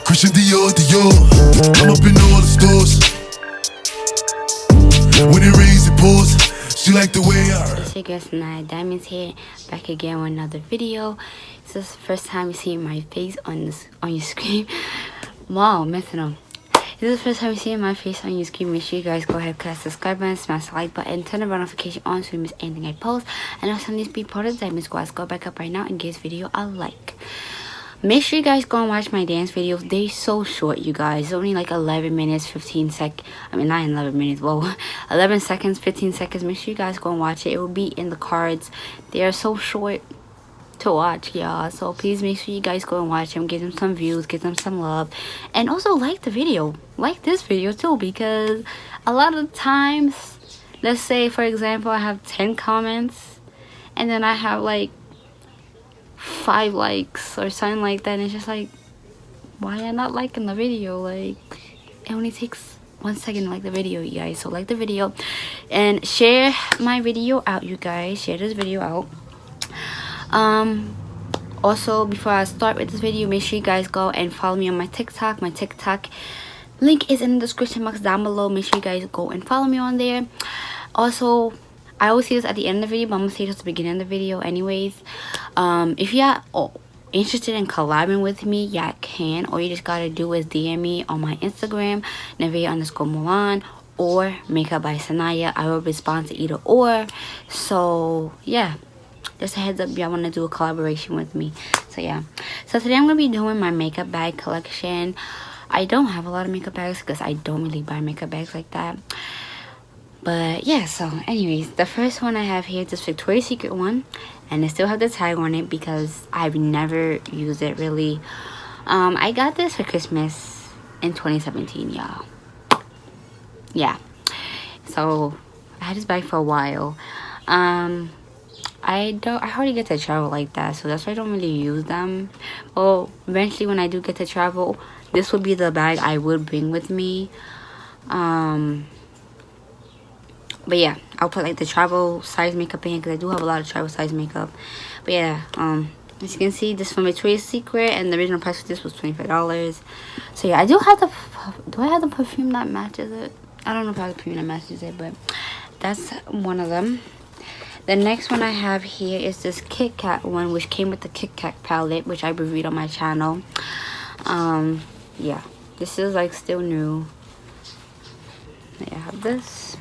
Christian Dior, Dior. I'm up in all the stores. When it rains, it pours. She like the way I. It's your girl Sanaya Diamonds here, back again with another video. This is the first time you see my face on your screen. Wow, messing up. This is the first time you see my face on your screen. Make sure you guys go ahead, click the subscribe button, smash the like button, turn the notification on so you miss anything I post. And also need to be part of the Diamond Squad. Go back up right now and give this video a like. Make sure you guys go and watch my dance videos. They're so short, you guys. It's only like 11 minutes, 15 seconds. I mean, not 11 minutes. Whoa, 11 seconds, 15 seconds. Make sure you guys go and watch it. It will be in the cards. They are so short to watch, y'all. So please make sure you guys go and watch them. Give them some views. Give them some love. And also like the video. Like this video too. Because a lot of times, let's say, for example, I have 10 comments. And then I have like 5 likes or something like that, and it's just like, why am I not liking the video? Like, it only takes 1 second to like the video, you guys. So like the video and share my video out, you guys. Share this video out. Also, before I start with this video, make sure you guys go and follow me on my TikTok. My TikTok link is in the description box down below. Make sure you guys go and follow me on there. Also, I always say this at the end of the video, but I'm gonna say this at the beginning of the video anyways. If you're interested in collabing with me, y'all can. All you just gotta do is DM me on my Instagram, Nevea_Mulan, or Makeup by Sanaya. I will respond to either or. So yeah, just a heads up, y'all wanna do a collaboration with me. So yeah. So today I'm gonna be doing my makeup bag collection. I don't have a lot of makeup bags because I don't really buy makeup bags like that. But yeah, so anyways, the first one I have here is this Victoria's Secret one, and I still have the tag on it because I've never used it really. I got this for Christmas in 2017, y'all. Yeah, so I had this bag for a while. I hardly get to travel like that, so that's why I don't really use them. Well, eventually when I do get to travel, this would be the bag I would bring with me. But yeah, I'll put like the travel size makeup in here because I do have a lot of travel size makeup. But yeah, as you can see, this from Victoria's Secret, and the original price for this was $25. So yeah, I do have the. Do I have the perfume that matches it? I don't know if I have the perfume that matches it, but that's one of them. The next one I have here is this Kit Kat one, which came with the Kit Kat palette, which I reviewed on my channel. Yeah, this is like still new. I have this.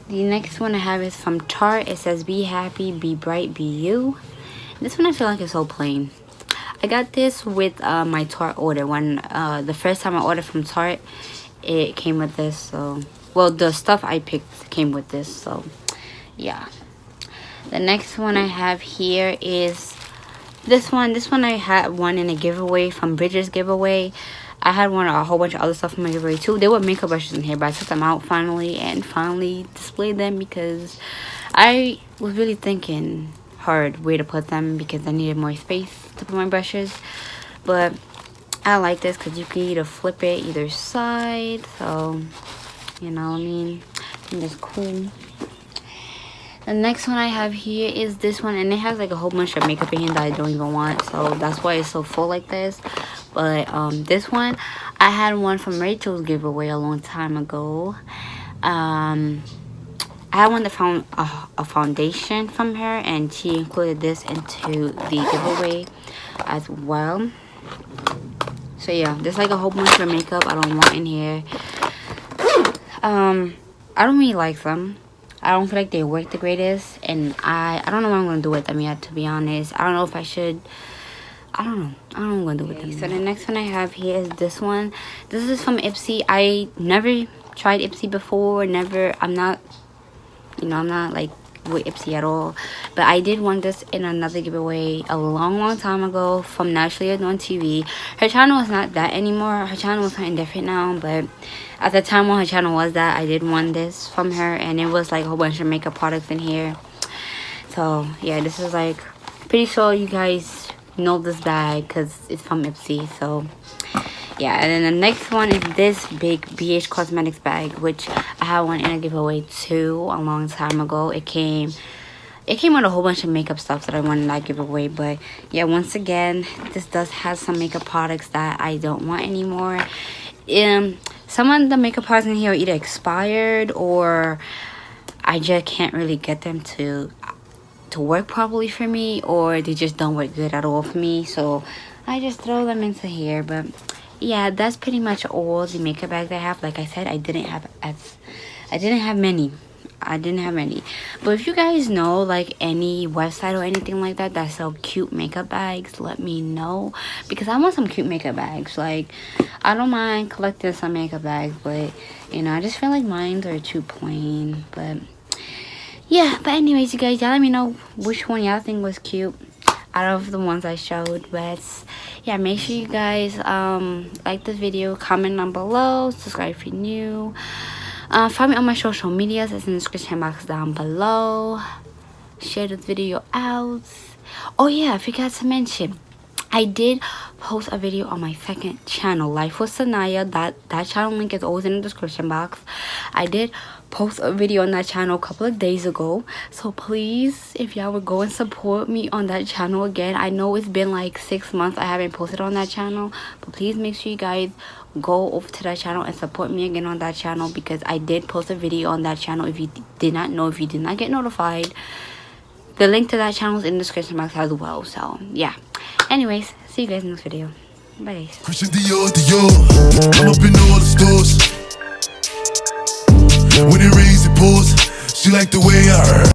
The next one I have is from Tarte. It says, be happy, be bright, be you. This one I feel like is so plain. I got this with my Tarte order. When the first time I ordered from Tarte, it came with this. So, well, the stuff I picked came with this. So, yeah. The next one I have here is this one. This one I had one in a giveaway from Bridger's giveaway. I had a whole bunch of other stuff in my giveaway too. There were makeup brushes in here, but I took them out finally and finally displayed them because I was really thinking hard where to put them because I needed more space to put my brushes. But I like this because you can either flip it either side. So, you know what I mean? I think that's cool. The next one I have here is this one, and it has like a whole bunch of makeup in here that I don't even want, so that's why it's so full like this. But this one, I had one from Rachel's giveaway a long time ago. I had one that found a foundation from her, and she included this into the giveaway as well. So yeah, there's like a whole bunch of makeup I don't want in here. I don't really like them. I don't feel like they work the greatest, and I don't know what I'm gonna do with them yet, to be honest. I don't know if I should. I don't know what I'm gonna do with them. So the next one I have here is this one. This is from Ipsy. I never tried Ipsy before. I'm not like with Ipsy at all, but I did want this in another giveaway a long time ago from Naturally on TV. Her channel is not that anymore. Her channel is something different now, but at the time when her channel was that, I did want this from her, and it was like a whole bunch of makeup products in here. So yeah, this is like, pretty sure you guys know this bag because it's from Ipsy. So yeah, and then the next one is this big BH Cosmetics bag, which I had one in a giveaway too a long time ago. It came it came with a whole bunch of makeup stuff that I wanted to give away. But yeah, once again, this does have some makeup products that I don't want anymore. Some of the makeup products in here are either expired or I just can't really get them to work properly for me, or they just don't work good at all for me, so I just throw them into here. But yeah, that's pretty much all the makeup bags I have. Like I said, I didn't have many. But if you guys know like any website or anything like that that sell cute makeup bags, let me know, because I want some cute makeup bags. Like, I don't mind collecting some makeup bags, but you know, I just feel like mine are too plain. But yeah, but anyways, you guys, y'all let me know which one y'all think was cute out of the ones I showed. But yeah, make sure you guys like this video, comment down below, subscribe if you're new. Follow me on my social medias. It's in the description box down below. Share this video out. Oh yeah, I forgot to mention, I did post a video on my second channel, Life with Sanaya. That channel link is always in the description box. I did post a video on that channel a couple of days ago, so please, if y'all would go and support me on that channel again. I know it's been like 6 months I haven't posted on that channel, but please make sure you guys go over to that channel and support me again on that channel, because I did post a video on that channel. If you did not know, if you did not get notified, the link to that channel is in the description box as well. So yeah, anyways, see you guys in this video. Bye guys. Christian Dior, Dior. I'm up in all the stores. When it rains, it pours. She like the way I heard.